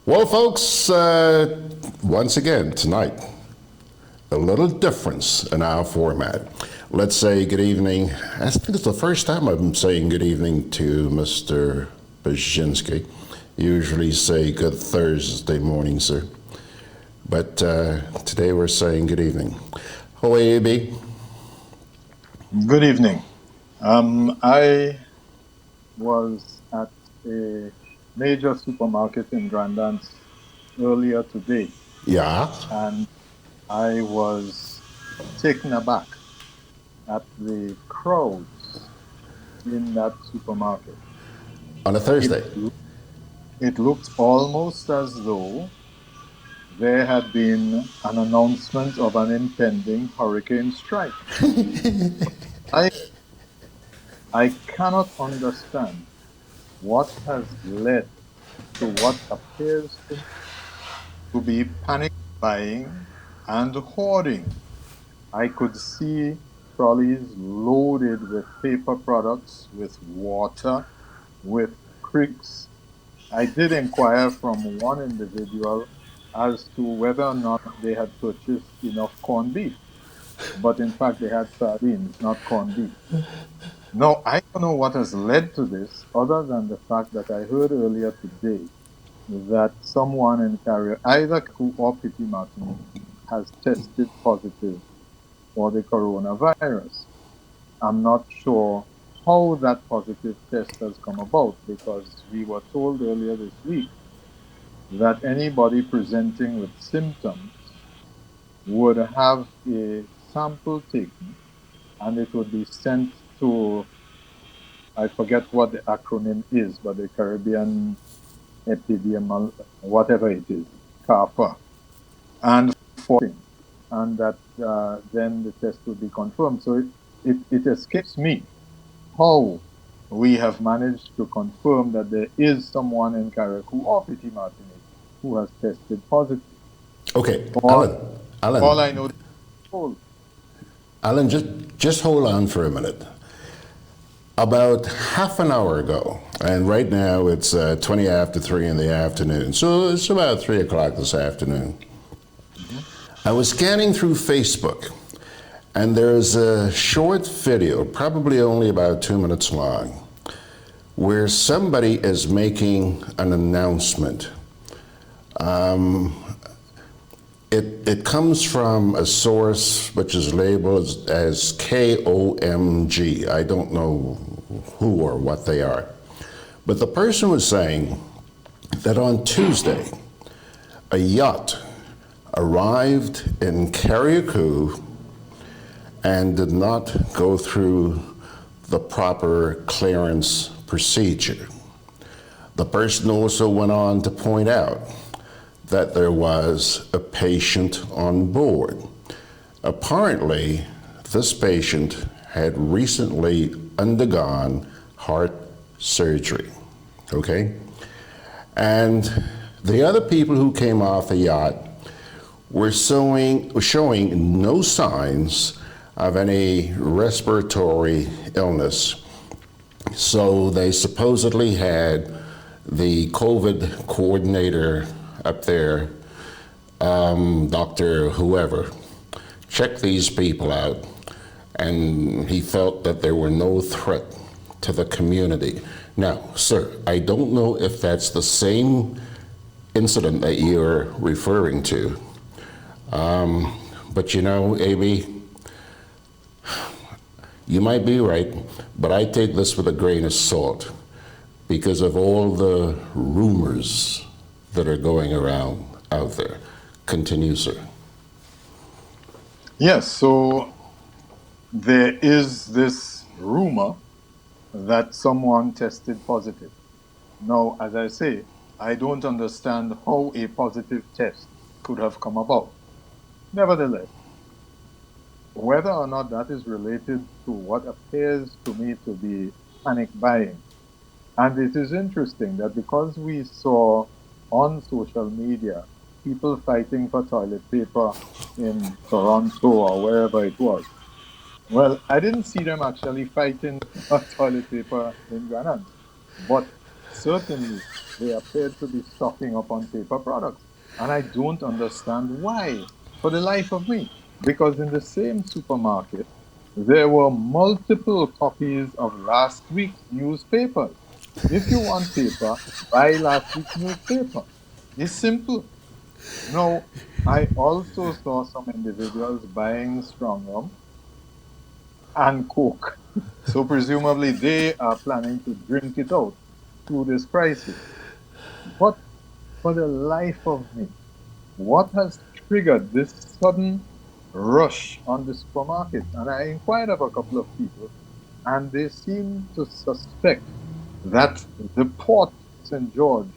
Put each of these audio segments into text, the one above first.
Well, folks, once again tonight, a little difference in our format. Let's say good evening. I think it's the first time I'm saying good evening to Mr. Baczynski. Usually say good Thursday morning, sir. But today we're saying good evening. How are you, B? Good evening. I was at a major supermarket in Grandance earlier today, Yeah. and I was taken aback at the crowds in that supermarket. On a It, Thursday. it looked almost as though there had been an announcement of an impending hurricane strike. I, I cannot understand what has led to what appears to be panic buying and hoarding. I could see trolleys loaded with paper products, with water, with cricks. I did inquire from one individual as to whether or not they had purchased enough corned beef, but in fact they had sardines, not corned beef. No, I don't know what has led to this, other than the fact that I heard earlier today that someone in Carrier, either Carew or Petit Martinique, has tested positive for the coronavirus. I'm not sure how that positive test has come about, because we were told earlier this week that anybody presenting with symptoms would have a sample taken and it would be sent to, I forget what the acronym is, but the Caribbean Epidemiol, whatever it is, CARPA, and and that then the test will be confirmed. So it escapes me how we have managed to confirm that there is someone in Carriacou or Petit Martinique who has tested positive. Okay, All, all I Alan, know is told. Alan, just hold on for a minute. About half an hour ago, and right now it's 20 after 3 in the afternoon, so it's about 3 o'clock this afternoon. I was scanning through Facebook, and there's a short video, probably only about 2 minutes long, where somebody is making an announcement. It comes from a source which is labeled as KOMG. I don't know who or what they are. But the person was saying that on Tuesday, a yacht arrived in Carriacou and did not go through the proper clearance procedure. The person also went on to point out that there was a patient on board. Apparently, this patient had recently undergone heart surgery, okay? And the other people who came off the yacht were showing no signs of any respiratory illness. So they supposedly had the COVID coordinator up there, Dr. whoever, check these people out, and he felt that there were no threat to the community. Now, sir, I don't know if that's the same incident that you're referring to, but you know, AB, you might be right, but I take this with a grain of salt because of all the rumors that are going around out there. Continue, sir. Yes, so there is this rumor that someone tested positive. Now, as I say, I don't understand how a positive test could have come about. Nevertheless, whether or not that is related to what appears to me to be panic buying. And it is interesting that because we saw on social media people fighting for toilet paper in Toronto or wherever it was. Well, I didn't see them actually fighting for toilet paper in Grenada, but certainly they appeared to be stocking up on paper products. And I don't understand why, for the life of me. Because in the same supermarket, there were multiple copies of last week's newspapers. If you want paper, buy last week's newspaper. It's simple. Now, I also saw some individuals buying strong rum and coke. So presumably they are planning to drink it out through this crisis. But for the life of me, what has triggered this sudden rush on the supermarket? And I inquired of a couple of people, and they seem to suspect that the port St. George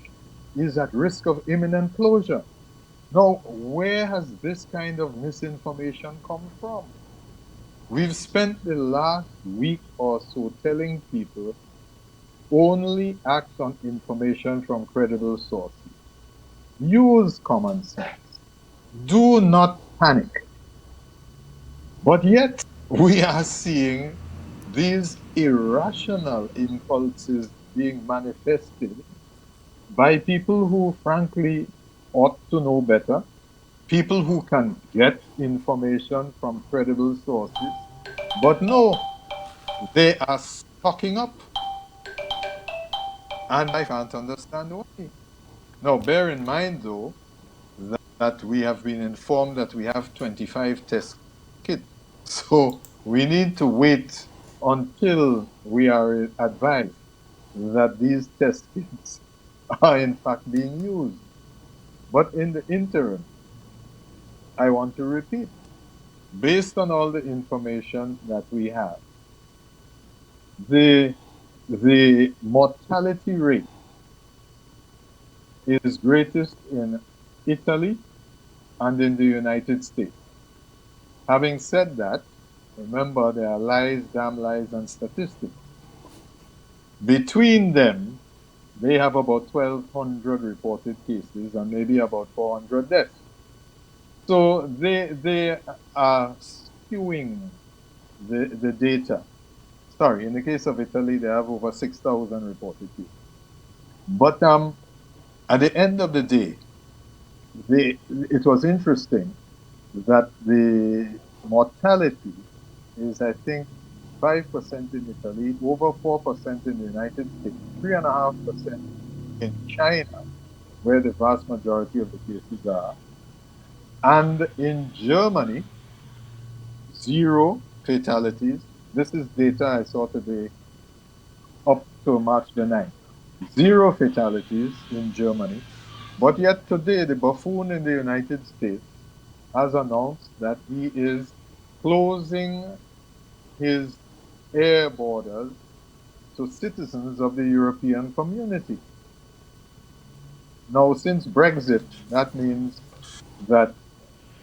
is at risk of imminent closure. Now, where has this kind of misinformation come from? We've spent the last week or so telling people only act on information from credible sources. Use common sense. Do not panic. But yet, we are seeing these irrational impulses being manifested by people who, frankly, ought to know better, people who can get information from credible sources. But no, they are stocking up, and I can't understand why. Now, bear in mind, though, that we have been informed that we have 25 test kits. So we need to wait until we are advised that these test kits are in fact being used. But in the interim, I want to repeat, based on all the information that we have, the, the mortality rate is greatest in Italy and in the United States. Having said that, remember there are lies, damn lies, and statistics. Between them, they have about 1,200 reported cases and maybe about 400 deaths. So they are skewing the data. Sorry, in the case of Italy, they have over 6,000 reported cases. But at the end of the day, it was interesting that the mortality is, I think, 5% in Italy, over 4% in the United States, 3.5% in China, where the vast majority of the cases are, and in Germany, zero fatalities. This is data I saw today up to March the 9th. Zero fatalities in Germany. But yet today, the buffoon in the United States has announced that he is closing his air borders to citizens of the European community. Now, since Brexit, that means that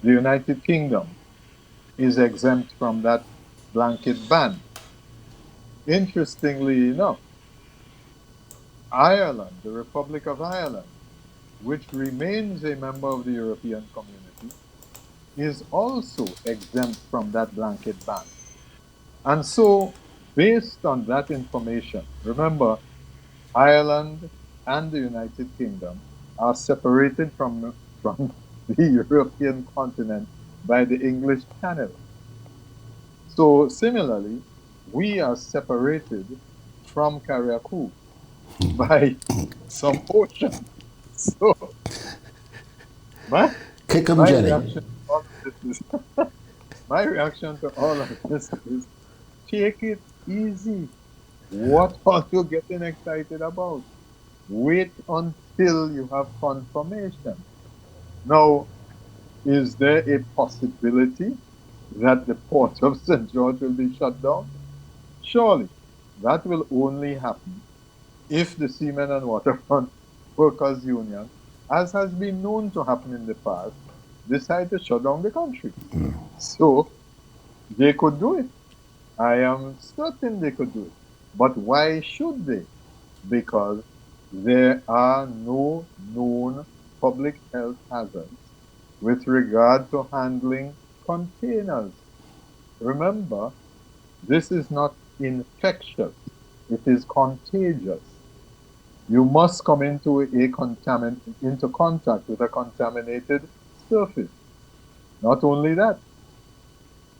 the United Kingdom is exempt from that blanket ban. Interestingly enough, Ireland, the Republic of Ireland, which remains a member of the European community, is also exempt from that blanket ban. And so, based on that information, remember, Ireland and the United Kingdom are separated from the European continent by the English Channel. So, similarly, we are separated from Carriacou by some ocean. So, my, Kick 'em, my Jenny. reaction to all of this is my reaction to all of this is take it easy. What are you getting excited about? Wait until you have confirmation. Now, is there a possibility that the port of St. George will be shut down? Surely, that will only happen if the Seamen and Waterfront Workers Union, as has been known to happen in the past, decide to shut down the country. So, they could do it. I am certain they could do it. But why should they? Because there are no known public health hazards with regard to handling containers. Remember, this is not infectious, it is contagious. you must come into contact with a contaminated surface. Not only that,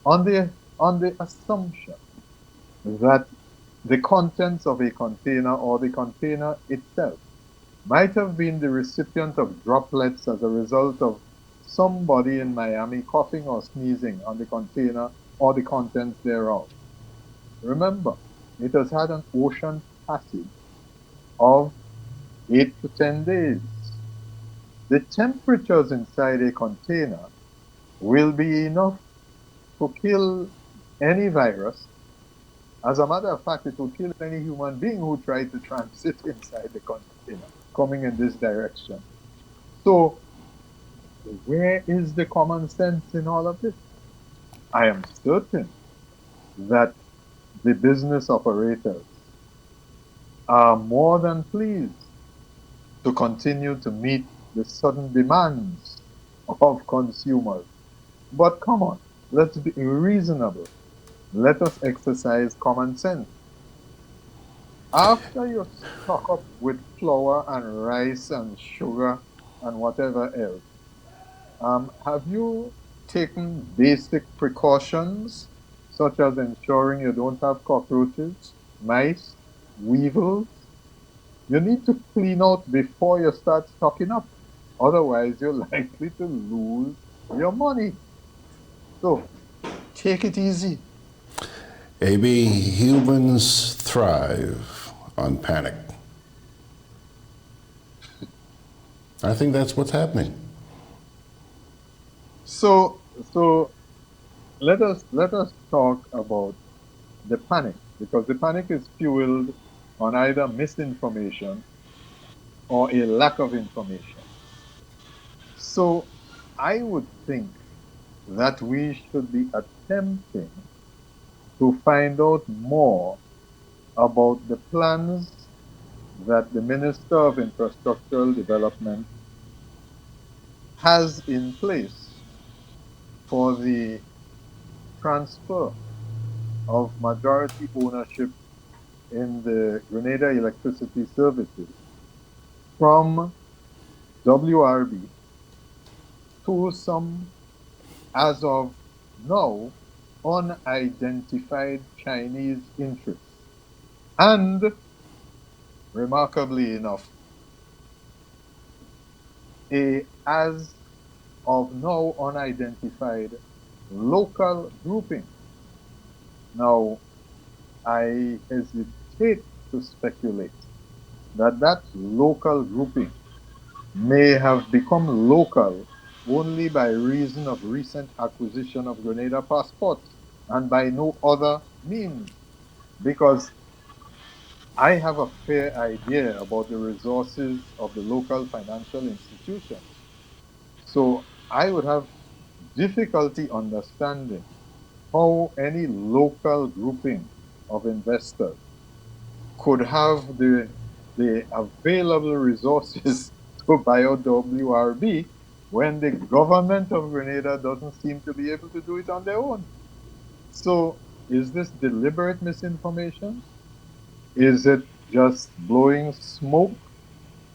on the assumption that the contents of a container or the container itself might have been the recipient of droplets as a result of somebody in Miami coughing or sneezing on the container or the contents thereof. Remember, it has had an ocean passage of 8 to 10 days. The temperatures inside a container will be enough to kill any virus. As a matter of fact, it will kill any human being who tried to transit inside the container coming in this direction. So, where is the common sense in all of this? I am certain that the business operators are more than pleased to continue to meet the sudden demands of consumers. But come on, let's be reasonable. Let us exercise common sense. After you stock up with flour and rice and sugar and whatever else, have you taken basic precautions such as ensuring you don't have cockroaches, mice, weevils? You need to clean out before you start stocking up. Otherwise, you're likely to lose your money. So take it easy. AB, humans thrive on panic. I think that's what's happening. So let us talk about the panic, because the panic is fueled on either misinformation or a lack of information. So I would think that we should be attempting to find out more about the plans that the Minister of Infrastructural Development has in place for the transfer of majority ownership in the Grenada electricity services from WRB to some, as of now, unidentified Chinese interests. And remarkably enough, a as of now unidentified local grouping. Now, I hesitate to speculate that that local grouping may have become local only by reason of recent acquisition of Grenada passports and by no other means, because I have a fair idea about the resources of the local financial institutions. So I would have difficulty understanding how any local grouping of investors could have the available resources to buy out WRB when the government of Grenada doesn't seem to be able to do it on their own. So, is this deliberate misinformation? Is it just blowing smoke?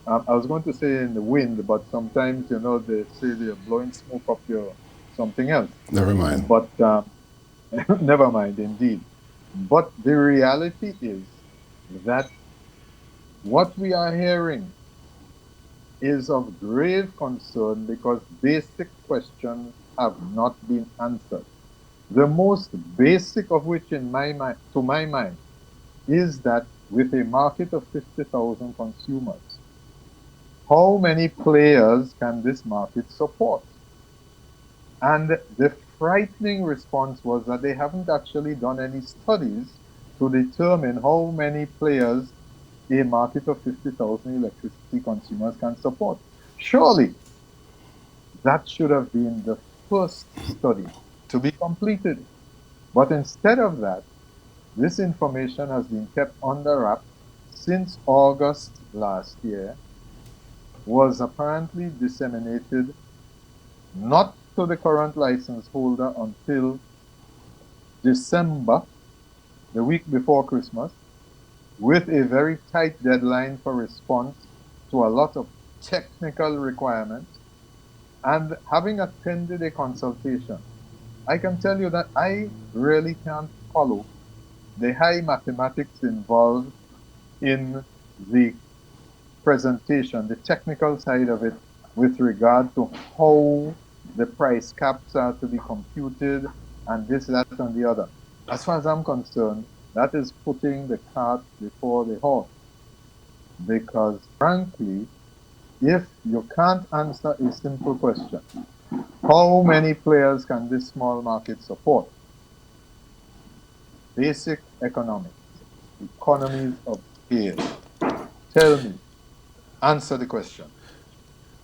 I was going to say in the wind, but sometimes, they say they're blowing smoke up your something else. Never mind. But never mind, indeed. But the reality is that what we are hearing is of grave concern because basic questions have not been answered. The most basic of which, to my mind, is that with a market of 50,000 consumers, how many players can this market support? And the frightening response was that they haven't actually done any studies to determine how many players a market of 50,000 electricity consumers can support. Surely that should have been the first study to be completed. But instead of that, this information has been kept under wrap since August last year, was apparently disseminated not to the current license holder until December, the week before Christmas, with a very tight deadline for response to a lot of technical requirements, and having attended a consultation, I can tell you that I really can't follow the high mathematics involved in the presentation, the technical side of it, with regard to how the price caps are to be computed and this, that, and the other. As far as I'm concerned, that is putting the cart before the horse. Because frankly, if you can't answer a simple question, how many players can this small market support? Basic economics, economies of scale. Tell me, answer the question.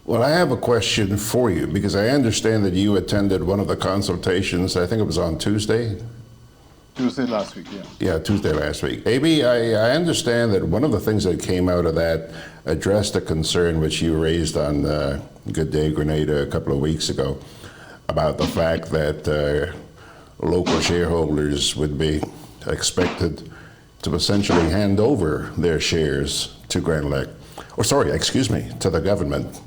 Well, I have a question for you because I understand that you attended one of the consultations. I think it was on Tuesday. Tuesday last week, yeah. Yeah, Tuesday last week. AB, I understand that one of the things that came out of that addressed a concern which you raised on Gudday Grenada a couple of weeks ago about the fact that local shareholders would be expected to essentially hand over their shares to to the government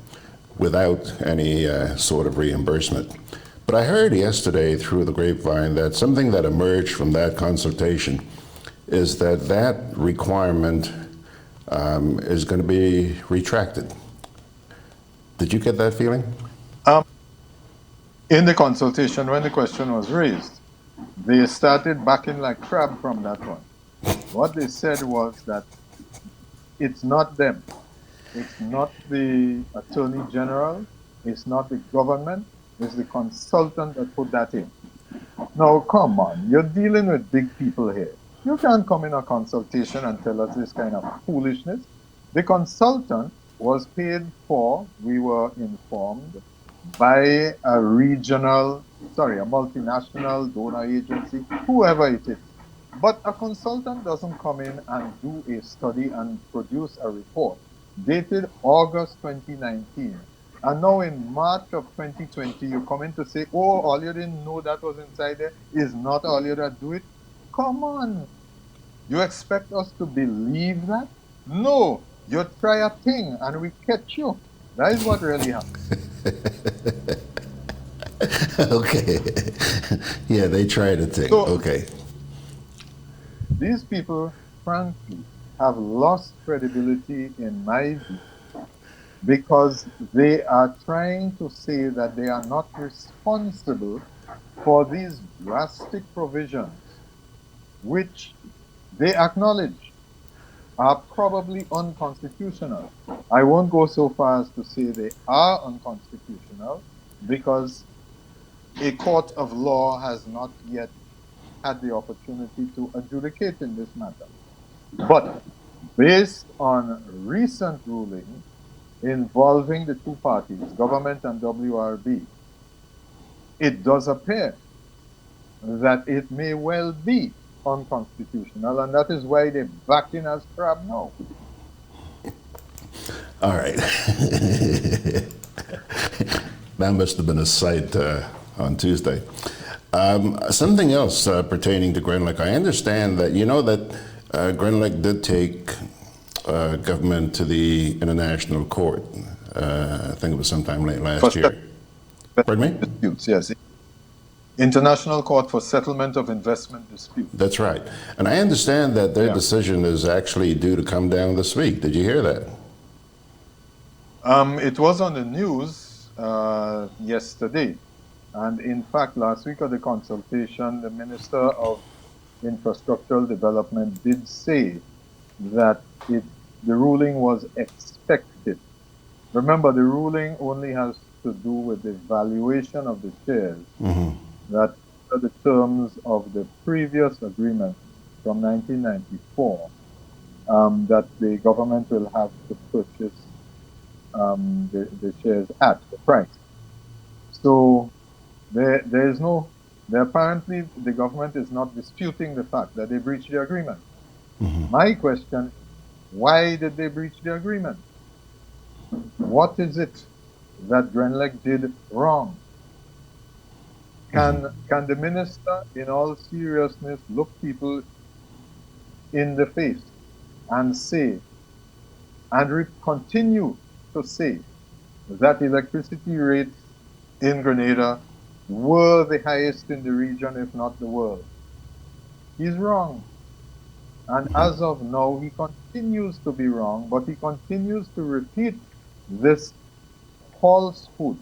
without any sort of reimbursement. But I heard yesterday through the grapevine that something that emerged from that consultation is that that requirement is going to be retracted. Did you get that feeling? In the consultation, when the question was raised, they started backing like crab from that one. What they said was that it's not them. It's not the Attorney General. It's not the government. It's the consultant that put that in. Now, come on. You're dealing with big people here. You can't come in a consultation and tell us this kind of foolishness. The consultant was paid for, we were informed, by a multinational donor agency, whoever it is. But a consultant doesn't come in and do a study and produce a report dated August 2019. And now in March of 2020, you come in to say, oh, all you didn't know that was inside there is not all you that do it. Come on. You expect us to believe that? No. You try a thing and we catch you. That is what really happened. Okay. Yeah, they tried a thing. So, Okay. these people, frankly, have lost credibility in my view because they are trying to say that they are not responsible for these drastic provisions, which they acknowledge are probably unconstitutional. I won't go so far as to say they are unconstitutional because a court of law has not yet had the opportunity to adjudicate in this matter. But based on recent rulings involving the two parties, government and WRB, it does appear that it may well be unconstitutional, and that is why they're backing as crab now. All right. That must have been a sight on Tuesday. Something else pertaining to Grenlick. I understand that you know that Grenlick did take government to the International Court. I think it was sometime late last year. Pardon me? Disputes, yes. International Court for Settlement of Investment Disputes. That's right. And I understand that their decision is actually due to come down this week. Did you hear that? It was on the news yesterday. And in fact, last week of the consultation, the Minister of Infrastructural Development did say that the ruling was expected. Remember, the ruling only has to do with the valuation of the shares that are the terms of the previous agreement from 1994 that the government will have to purchase the shares at the price. So apparently the government is not disputing the fact that they breached the agreement. My question, why did they breach the agreement? What is it that Grenlick did wrong? Can the minister, in all seriousness, look people in the face and say, and continue to say, that electricity rates in Grenada were the highest in the region, if not the world. He's wrong. And as of now, he continues to be wrong, but he continues to repeat this falsehood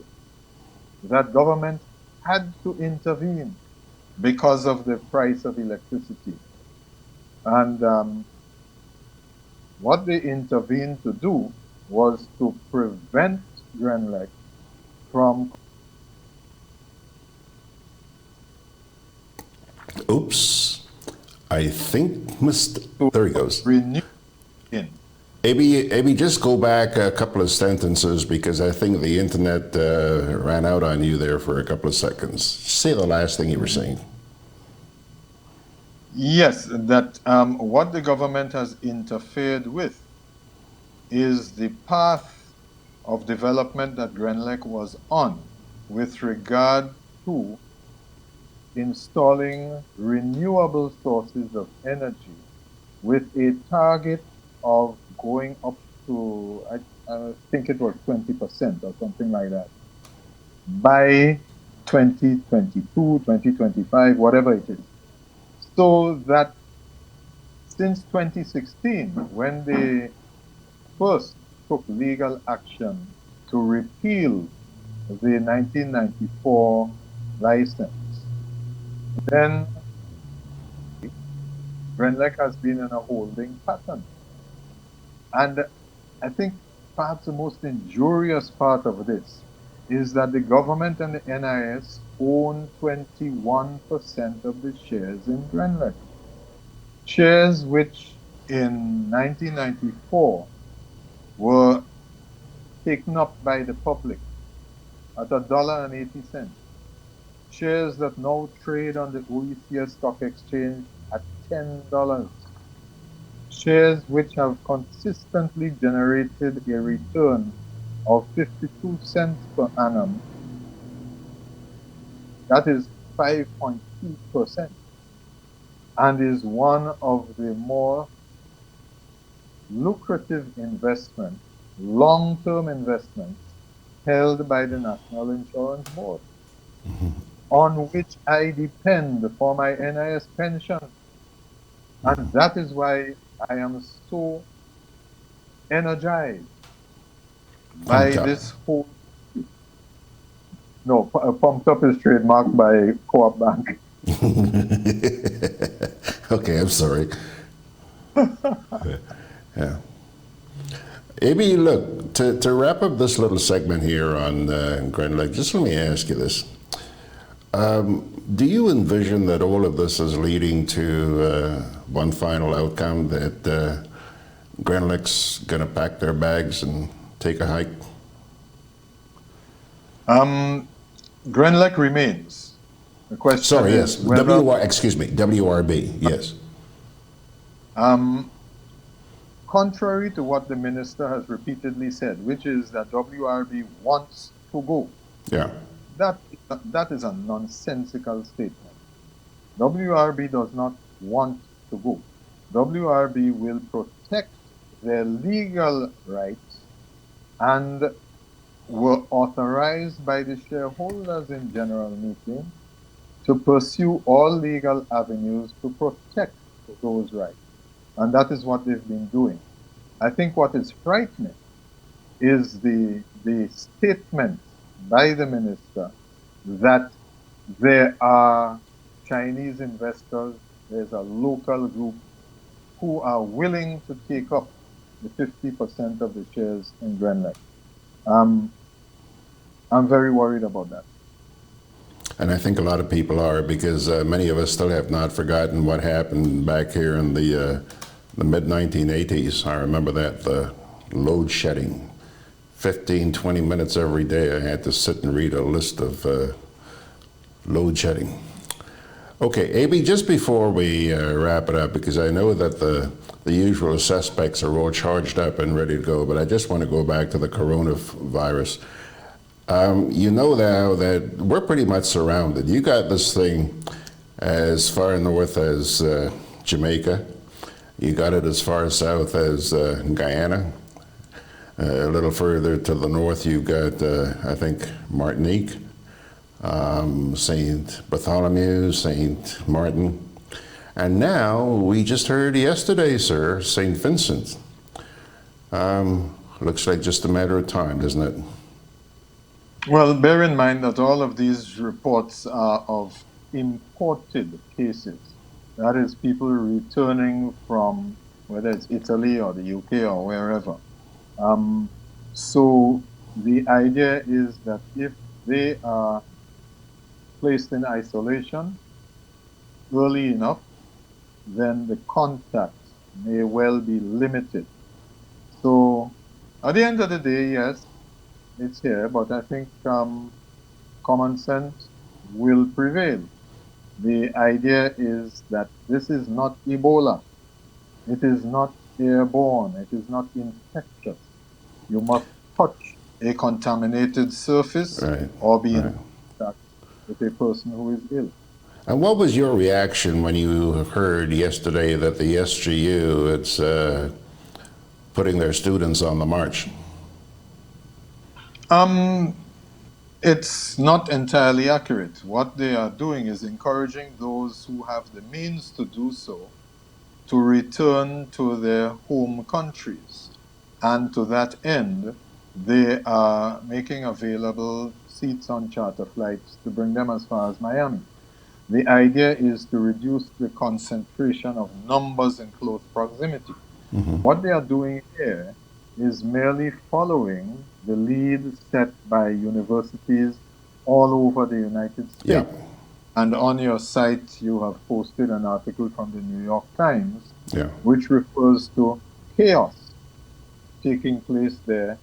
that government had to intervene because of the price of electricity. And what they intervened to do was to prevent Grenlec from Oops. I think there he goes. renewing. Maybe just go back a couple of sentences because I think the internet ran out on you there for a couple of seconds. Say the last thing you were saying. Yes, that what the government has interfered with is the path of development that Grenlec was on with regard to installing renewable sources of energy with a target of going up to, I think it was 20% or something like that, by 2022, 2025, whatever it is. So that since 2016, when they first took legal action to repeal the 1994 license, then Grenlec has been in a holding pattern. And I think perhaps the most injurious part of this is that the government and the NIS own 21% of the shares in Grenlec. Shares which in 1994 were taken up by the public at $1.80. Shares that now trade on the OECD Stock Exchange at $10. Shares which have consistently generated a return of 52 cents per annum, that is 5.2%, and is one of the more lucrative investments, long-term investments, held by the National Insurance Board, on which I depend for my NIS pension. And that is why I am so energized by Pumped up. this whole. No, pumped up is trademarked by Co-op Bank. Okay, I'm sorry. Yeah. Maybe look, to wrap up this little segment here on Grenlec, just let me ask you this. Do you envision that all of this is leading to one final outcome, that Grenlec's going to pack their bags and take a hike? Grenlec remains. The question Sorry, is yes. whether, WRB, yes. contrary to what the minister has repeatedly said, which is that WRB wants to go, Yeah. that is a nonsensical statement. WRB does not want to go. WRB will protect their legal rights and were authorized by the shareholders in general meeting to pursue all legal avenues to protect those rights. And that is what they've been doing. I think what is frightening is the statement by the minister that there are Chinese investors, there's a local group who are willing to take up the 50% of the shares in Grenlec. I'm very worried about that. And I think a lot of people are, because many of us still have not forgotten what happened back here in the mid-1980s. I remember that, the load shedding. 15, 20 minutes every day I had to sit and read a list of load shedding. Okay, AB, just before we wrap it up, because I know that the usual suspects are all charged up and ready to go, but I just want to go back to the coronavirus. You know now that we're pretty much surrounded. You got this thing as far north as Jamaica. You got it as far south as Guyana. A little further to the north, you've got, I think, Martinique, St. Bartholomew, St. Martin. And now, we just heard yesterday, sir, St. Vincent. Looks like just a matter of time, doesn't it? Well, bear in mind that all of these reports are of imported cases. That is, people returning from whether it's Italy or the UK or wherever. So the idea is that if they are placed in isolation early enough, then the contact may well be limited. So at the end of the day, yes, it's here, but I think common sense will prevail. The idea is that this is not Ebola. It is not airborne. It is not infectious. You must touch a contaminated surface or be in contact with a person who is ill. And what was your reaction when you heard yesterday that the SGU is putting their students on the march? It's not entirely accurate. What they are doing is encouraging those who have the means to do so to return to their home countries. And to that end, they are making available seats on charter flights to bring them as far as Miami. The idea is to reduce the concentration of numbers in close proximity. What they are doing here is merely following the lead set by universities all over the United States. Yeah. And on your site, you have posted an article from the New York Times, Yeah. which refers to chaos taking place there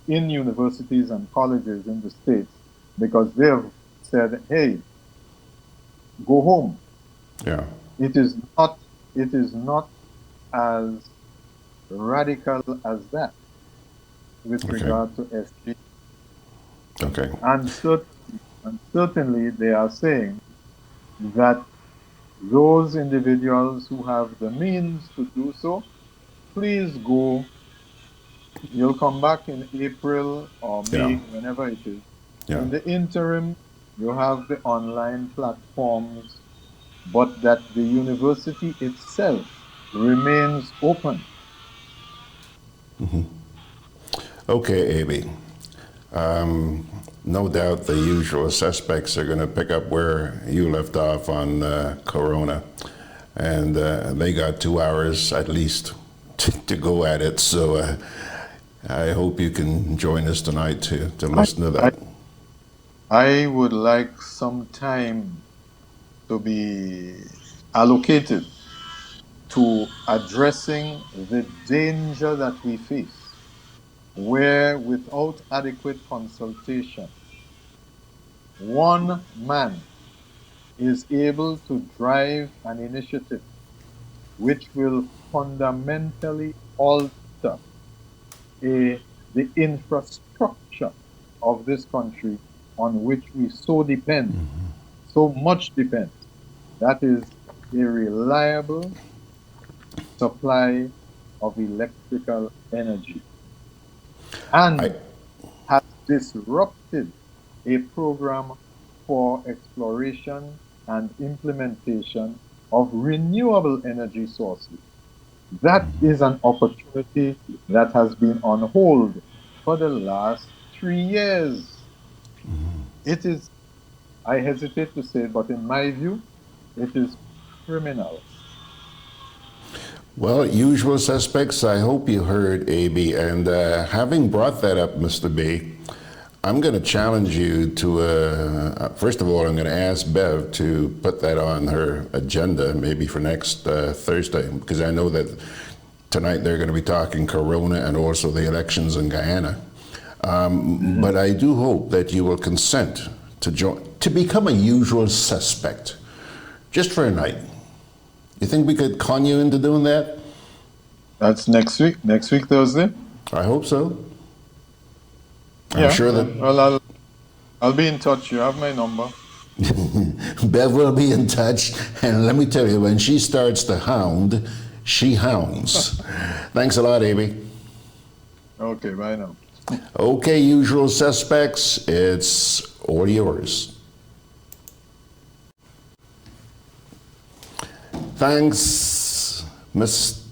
in universities and colleges in the States, because they have said, hey, go home. Yeah. It is not as radical as that with regard to SG. Okay. And certainly they are saying that those individuals who have the means to do so, please go. You'll come back in April or May, whenever it is. Yeah. In the interim, you have the online platforms, but that the university itself remains open. Okay, AB. No doubt the usual suspects are going to pick up where you left off on Corona. And they got 2 hours at least to go at it. So I hope you can join us tonight to listen to that. I would like some time to be allocated to addressing the danger that we face, where without adequate consultation, one man is able to drive an initiative which will fundamentally alter the infrastructure of this country on which we so depend, so much depend. That is a reliable supply of electrical energy, and has disrupted a program for exploration and implementation of renewable energy sources. That is an opportunity that has been on hold for the last 3 years. It is, I hesitate to say, but in my view, it is criminal. Well, usual suspects, I hope you heard, AB. And having brought that up, Mr. B, I'm going to challenge you to, first of all, I'm going to ask Bev to put that on her agenda, maybe for next Thursday, because I know that tonight they're going to be talking Corona and also the elections in Guyana. But I do hope that you will consent to become a usual suspect, just for a night. You think we could con you into doing that? That's next week Thursday? I hope so. Yeah, I'm sure that... Well, I'll be in touch. You have my number. Bev will be in touch, and let me tell you, when she starts to hound, she hounds. Thanks a lot, Amy. Okay, bye now. Okay, usual suspects, it's all yours. Thanks, Miss